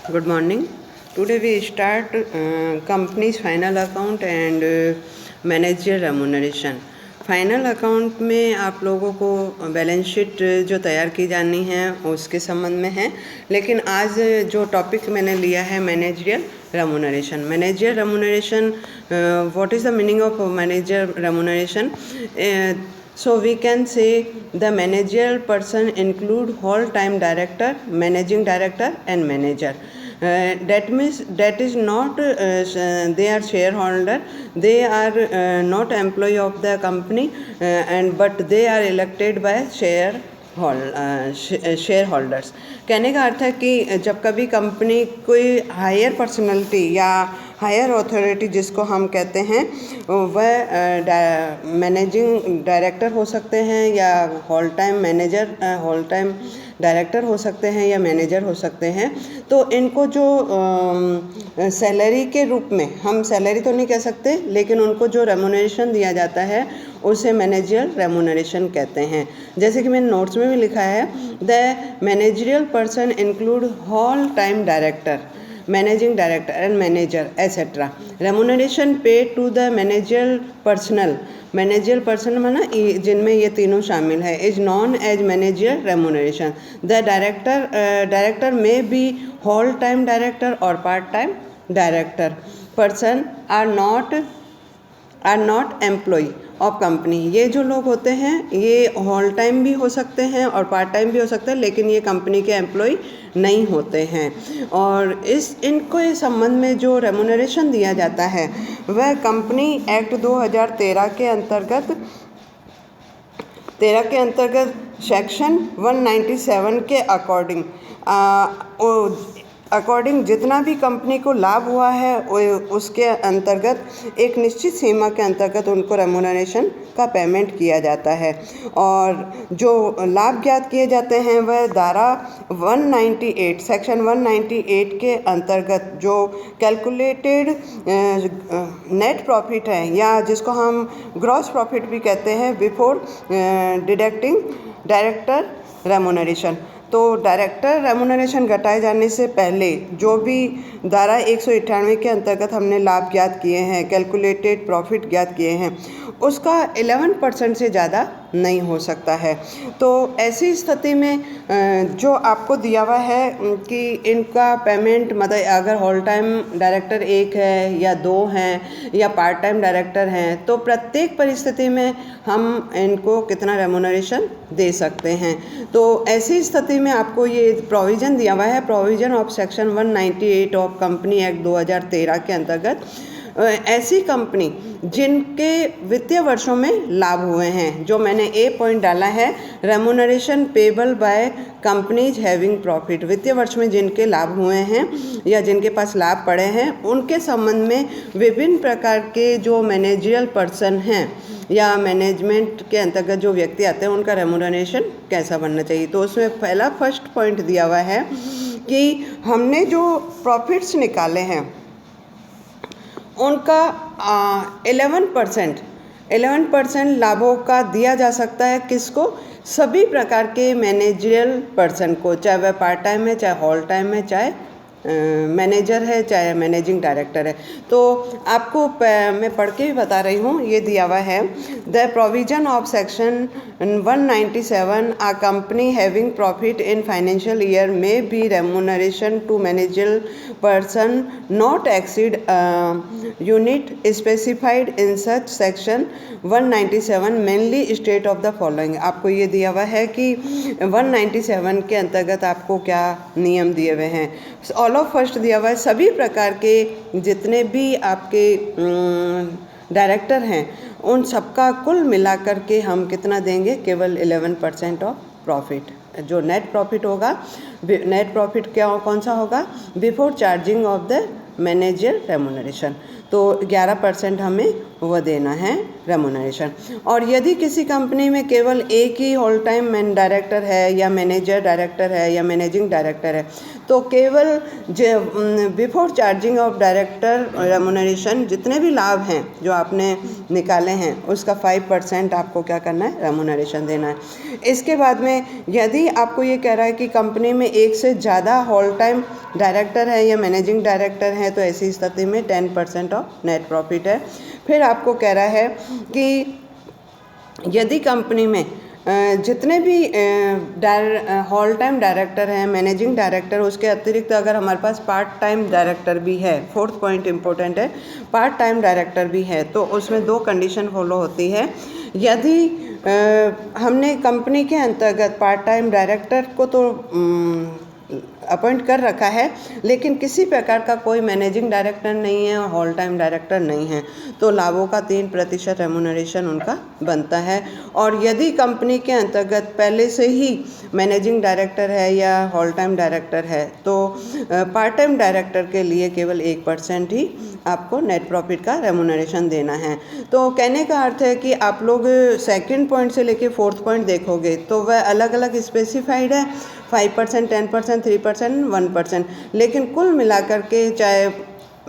Good morning. Today we start company's final account and manager remuneration. Final account में आप लोगों को balance sheet जो तैयार की जानी है उसके संबंध में है, लेकिन आज जो टॉपिक मैंने लिया है managerial remuneration. Managerial remuneration, what is the meaning of manager remuneration? So we can say the managerial person include whole-time director, managing director and manager. That means that is not they are shareholder, they are not employee of the company, but they are elected by share holders. कहने का अर्थ है कि जब कभी company कोई higher personality या higher authority जिसको हम कहते हैं वह मैनेजिंग डायरेक्टर हो सकते हैं या होल टाइम डायरेक्टर हो सकते हैं या मैनेजर हो सकते हैं. तो इनको जो सैलरी के रूप में, हम सैलरी तो नहीं कह सकते, लेकिन उनको जो रेमुनरेशन दिया जाता है उसे मैनेजरियल रेमुनरेशन कहते हैं. जैसे कि मैंने नोट्स में भी लिखा है, the managerial person include whole time director, managing director and manager etcetera. Remuneration paid to the managerial person माना जिनमें ये तीनों शामिल है is known as managerial remuneration. The director may be whole time director और part time director. Person are not employ of company. ये जो लोग होते हैं ये होल टाइम भी हो सकते हैं और पार्ट टाइम भी हो सकते हैं, लेकिन ये कंपनी के एम्प्लॉय नहीं होते हैं. और इनको इस संबंध में जो रेमुनरेशन दिया जाता है वह कंपनी एक्ट 2013 के अंतर्गत सेक्शन 197 के अकॉर्डिंग जितना भी कंपनी को लाभ हुआ है उसके अंतर्गत एक निश्चित सीमा के अंतर्गत उनको रेमुनरेशन का पेमेंट किया जाता है. और जो लाभ ज्ञात किए जाते हैं वह धारा 198 सेक्शन 198 के अंतर्गत जो कैलकुलेटेड नेट प्रॉफिट है या जिसको हम ग्रॉस प्रॉफिट भी कहते हैं बिफोर डिडक्टिंग डायरेक्टर रेमुनरेशन. तो डायरेक्टर रेमुनरेशन घटाए जाने से पहले जो भी धारा 198 के अंतर्गत हमने लाभ ज्ञात किए हैं, कैलकुलेटेड प्रॉफिट ज्ञात किए हैं, उसका 11% से ज़्यादा नहीं हो सकता है. तो ऐसी स्थिति में जो आपको दिया हुआ है कि इनका पेमेंट, मतलब अगर होल टाइम डायरेक्टर एक है या दो हैं या पार्ट टाइम डायरेक्टर हैं, तो प्रत्येक परिस्थिति में हम इनको कितना रेमुनरेशन दे सकते हैं. तो ऐसी स्थिति में आपको ये प्रोविज़न दिया हुआ है, provision of section 198 of company act 2013 के अंतर्गत ऐसी कंपनी जिनके वित्तीय वर्षों में लाभ हुए हैं, जो मैंने ए पॉइंट डाला है, remuneration payable by companies having profit. वित्तीय वर्ष में जिनके लाभ हुए हैं या जिनके पास लाभ पड़े हैं उनके संबंध में विभिन्न प्रकार के जो मैनेजरियल पर्सन हैं या मैनेजमेंट के अंतर्गत जो व्यक्ति आते हैं उनका रेमुनरेशन कैसा बनना चाहिए. तो उसमें फर्स्ट पॉइंट दिया हुआ है कि हमने जो प्रॉफिट्स निकाले हैं उनका 11% लाभों का दिया जा सकता है. किसको? सभी प्रकार के मैनेजरियल पर्सन को, चाहे वह पार्ट टाइम है, चाहे होल टाइम है, चाहे मैनेजर है, चाहे मैनेजिंग डायरेक्टर है. तो आपको मैं पढ़ के भी बता रही हूँ, ये दिया हुआ है, the provision of section 197 a company having profit in financial year में be remuneration to managerial person not exceed unit specified in such section 197 mainly state of the following. आपको ये दिया हुआ है कि 197 के अंतर्गत आपको क्या नियम दिए हुए हैं. ऑल ऑफ फर्स्ट दिया हुआ है, सभी प्रकार के जितने भी आपके डायरेक्टर हैं उन सबका कुल मिलाकर के हम कितना देंगे, केवल 11% ऑफ प्रॉफिट. जो नेट प्रॉफिट होगा, नेट प्रॉफिट कौन सा होगा, before charging of the manager remuneration. तो 11% हमें वह देना है रेमुनरेशन. और यदि किसी कंपनी में केवल एक ही होल टाइम डायरेक्टर है या मैनेजर डायरेक्टर है या मैनेजिंग डायरेक्टर है, तो केवल before charging of director remuneration जितने भी लाभ हैं जो आपने निकाले हैं उसका 5% आपको क्या करना है, रेमुनरेशन देना है। इसके बाद में यदि आपको ये कह रहा है कि कंपनी में एक से ज़्यादा होल टाइम डायरेक्टर है या मैनेजिंग डायरेक्टर है, तो ऐसी स्थिति में 10% ऑफ नेट प्रॉफिट है। फिर आपको कह रहा है कि यदि कंपनी में जितने भी होल टाइम डायरेक्टर हैं, मैनेजिंग डायरेक्टर, उसके अतिरिक्त अगर हमारे पास पार्ट टाइम डायरेक्टर भी है, फोर्थ पॉइंट इम्पोर्टेंट है, पार्ट टाइम डायरेक्टर भी है, तो उसमें 2 कंडीशन फॉलो होती है। यदि हमने कंपनी के अंतर्गत पार्ट टाइम डायरेक्टर को तो अपॉइंट कर रखा है, लेकिन किसी प्रकार का कोई मैनेजिंग डायरेक्टर नहीं है और होल टाइम डायरेक्टर नहीं है, तो लाभों का 3% रेमुनरेशन उनका बनता है। और यदि कंपनी के अंतर्गत पहले से ही मैनेजिंग डायरेक्टर है या होल टाइम डायरेक्टर है, तो पार्ट टाइम डायरेक्टर के लिए केवल 1% ही आपको नेट प्रॉफिट का रेमुनरेशन देना है। तो कहने का अर्थ है कि आप लोग सेकंड पॉइंट से लेके फोर्थ पॉइंट देखोगे तो वह अलग अलग स्पेसिफाइड है, 5%, 10%, 3%, 1%, लेकिन कुल मिलाकर के चाहे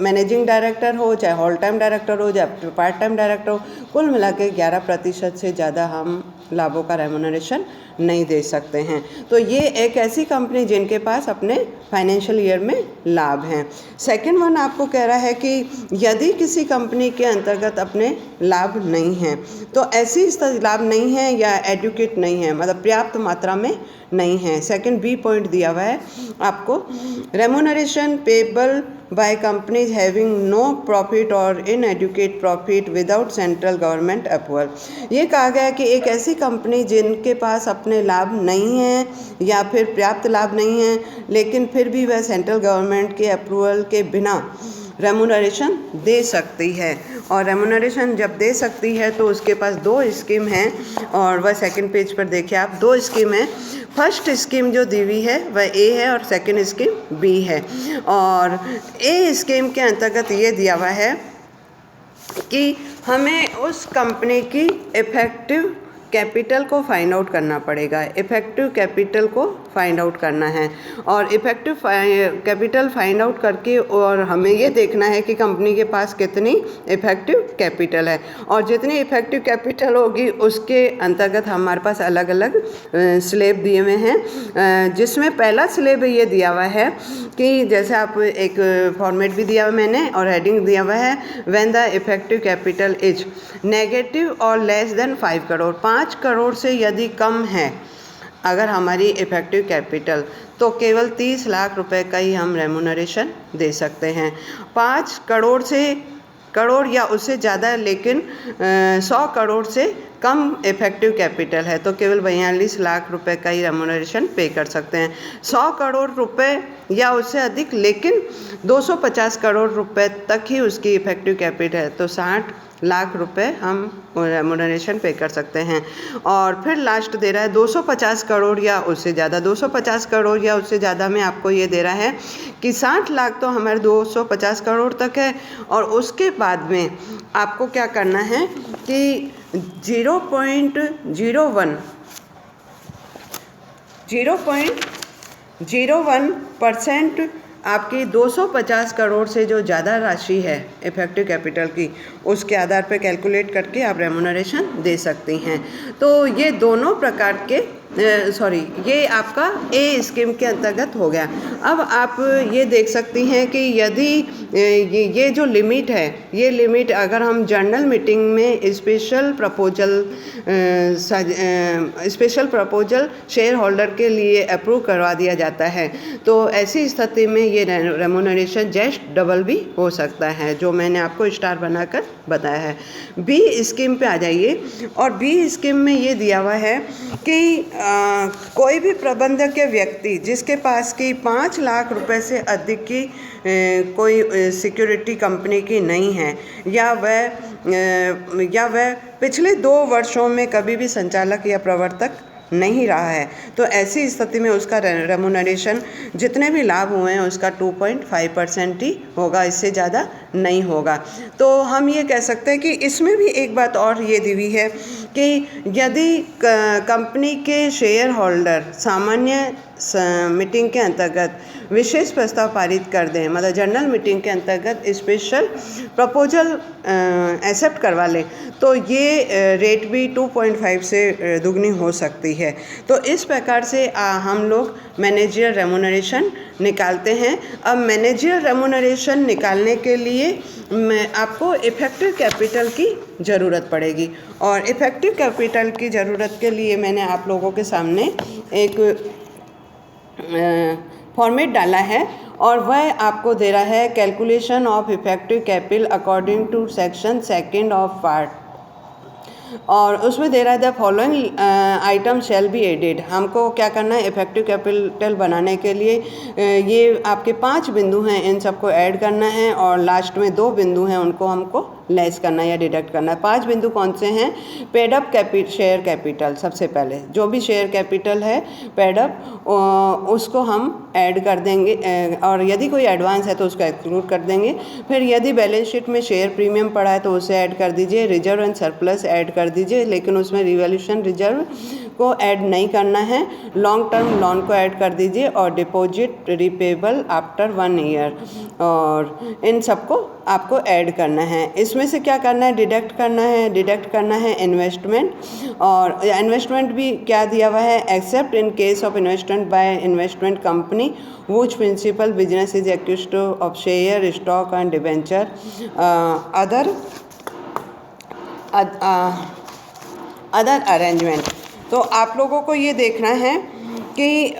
मैनेजिंग डायरेक्टर हो, चाहे होल टाइम डायरेक्टर हो, चाहे पार्ट टाइम डायरेक्टर हो, कुल मिला के 11% से ज़्यादा हम लाभों का रेमुनरेशन नहीं दे सकते हैं। तो ये एक ऐसी कंपनी जिनके पास अपने फाइनेंशियल ईयर में लाभ हैं। सेकंड वन आपको कह रहा है कि यदि किसी कंपनी के अंतर्गत अपने लाभ नहीं हैं, तो ऐसी लाभ नहीं है या एडुकेट नहीं है, मतलब पर्याप्त मात्रा में नहीं है। सेकंड बी पॉइंट दिया हुआ है आपको, remuneration payable by companies having no profit और inadequate profit without central government approval. ये कहा गया है कि एक ऐसी कंपनी जिनके पास अपने लाभ नहीं हैं या फिर पर्याप्त लाभ नहीं है, लेकिन फिर भी वह सेंट्रल गवर्नमेंट के अप्रूवल के बिना रेमुनरेशन दे सकती है। और रेमुनरेशन जब दे सकती है तो उसके पास 2 स्कीम हैं, और वह सेकंड पेज पर देखिए आप, 2 स्कीम है। फर्स्ट स्कीम जो दी हुई है वह ए है और सेकंड स्कीम बी है। और ए स्कीम के अंतर्गत ये दिया हुआ है कि हमें उस कंपनी की इफेक्टिव कैपिटल को फाइंड आउट करना पड़ेगा, इफेक्टिव कैपिटल को फाइंड आउट करना है। और इफेक्टिव कैपिटल फाइंड आउट करके और हमें ये देखना है कि कंपनी के पास कितनी इफेक्टिव कैपिटल है, और जितनी इफेक्टिव कैपिटल होगी उसके अंतर्गत हमारे पास अलग अलग स्लैब दिए हुए हैं, जिसमें पहला स्लैब ये दिया हुआ है कि जैसे आप एक फॉर्मेट भी दिया हुआ मैंने और हेडिंग दिया हुआ है, when the effective capital is negative और लेस देन 5 करोड़, 5 करोड़ से यदि कम है अगर हमारी इफेक्टिव कैपिटल, तो केवल 30 लाख रुपए का ही हम रेमुनरेशन दे सकते हैं। 5 करोड़ या उससे ज़्यादा, लेकिन 100 करोड़ से कम इफेक्टिव कैपिटल है तो केवल 42 लाख रुपए का ही रेमुनरेशन पे कर सकते हैं। 100 करोड़ रुपए या उससे अधिक, लेकिन 250 करोड़ रुपए तक ही उसकी इफेक्टिव कैपिटल है तो 60 लाख रुपए हम रेमुनरेशन पे कर सकते हैं। और फिर लास्ट दे रहा है 250 करोड़ या उससे ज़्यादा, 250 करोड़ या उससे ज़्यादा में आपको ये दे रहा है कि 60 लाख तो हमारे 250 करोड़ तक है, और उसके बाद में आपको क्या करना है कि 0.01% आपकी 250 करोड़ से जो ज़्यादा राशि है इफेक्टिव कैपिटल की, उसके आधार पर कैलकुलेट करके आप रेमुनरेशन दे सकती हैं। तो ये दोनों प्रकार के ये आपका ए स्कीम के अंतर्गत हो गया। अब आप ये देख सकती हैं कि यदि ये जो लिमिट है, ये लिमिट अगर हम जनरल मीटिंग में स्पेशल प्रपोजल शेयर होल्डर के लिए अप्रूव करवा दिया जाता है, तो ऐसी स्थिति में ये रेमुनरेशन जस्ट डबल भी हो सकता है, जो मैंने आपको स्टार बनाकर बताया है। बी स्कीम पे आ जाइए, और बी स्कीम में ये दिया हुआ है कि कोई भी प्रबंधक या व्यक्ति जिसके पास की 5 लाख रुपए से अधिक की कोई सिक्योरिटी कंपनी की नहीं है, या वह पिछले 2 वर्षों में कभी भी संचालक या प्रवर्तक नहीं रहा है, तो ऐसी स्थिति में उसका रेमुनरेशन जितने भी लाभ हुए हैं उसका 2.5% ही होगा, इससे ज़्यादा नहीं होगा। तो हम ये कह सकते हैं कि इसमें भी एक बात और ये दी हुई है कि यदि कंपनी के शेयर होल्डर सामान्य मीटिंग के अंतर्गत विशेष प्रस्ताव पारित कर दें, मतलब जनरल मीटिंग के अंतर्गत स्पेशल प्रपोजल एक्सेप्ट करवा लें, तो ये रेट भी 2.5 से दुगनी हो सकती है। तो इस प्रकार से हम लोग मैनेजरियल रेम्यूनरेशन निकालते हैं। अब मैनेजरियल रेम्यूनरेशन निकालने के लिए आपको इफ़ेक्टिव कैपिटल की ज़रूरत पड़ेगी, और इफ़ेक्टिव कैपिटल की ज़रूरत के लिए मैंने आप लोगों के सामने एक फॉर्मेट डाला है, और वह आपको दे रहा है calculation of effective capital according to section 2 of part, और उसमें दे रहा है the following item shall be added. हमको क्या करना है, इफेक्टिव कैपिटल बनाने के लिए ये आपके 5 बिंदु हैं, इन सबको ऐड करना है, और लास्ट में 2 बिंदु हैं, उनको हमको लेस करना है या डिडक्ट करना है। 5 बिंदु कौन से हैं? पेड अप शेयर कैपिटल, सबसे पहले जो भी शेयर कैपिटल है पेड अप उसको हम ऐड कर देंगे, और यदि कोई एडवांस है तो उसको एक्सक्लूड कर देंगे। फिर यदि बैलेंस शीट में शेयर प्रीमियम पड़ा है तो उसे ऐड कर दीजिए, रिजर्व एंड सरप्लस ऐड कर दीजिए, लेकिन उसमें रिवॉल्यूशन रिजर्व को ऐड नहीं करना है। लॉन्ग टर्म लोन को ऐड कर दीजिए, और डिपॉजिट रिपेबल आफ्टर 1 ईयर, और इन सबको आपको ऐड करना है। इसमें से क्या करना है, डिडक्ट करना है इन्वेस्टमेंट, और इन्वेस्टमेंट भी क्या दिया हुआ है, except in case of investment by investment company which principal business is accused of share stock and debenture other arrangement. तो आप लोगों को ये देखना है कि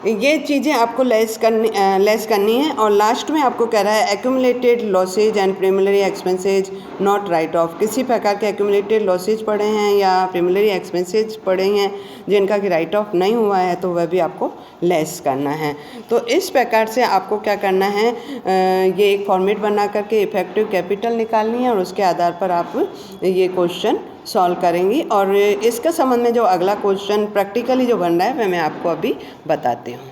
ये चीज़ें आपको लेस करनी है, और लास्ट में आपको कह रहा है accumulated losses and प्रीमिलरी expenses not right of. किसी प्रकार के एक्यूमुलेटेड लॉसेज पड़े हैं या प्रीमिलरी एक्सपेंसेज पड़े हैं जिनका कि राइट ऑफ नहीं हुआ है, तो वह भी आपको लेस करना है। तो इस प्रकार से आपको क्या करना है, ये एक फॉर्मेट बना करके इफेक्टिव कैपिटल निकालनी है, और उसके आधार पर आप ये क्वेश्चन सॉल्व करेंगी। और इसके संबंध में जो अगला क्वेश्चन प्रैक्टिकली जो बन रहा है वह मैं आपको अभी बताती हूँ।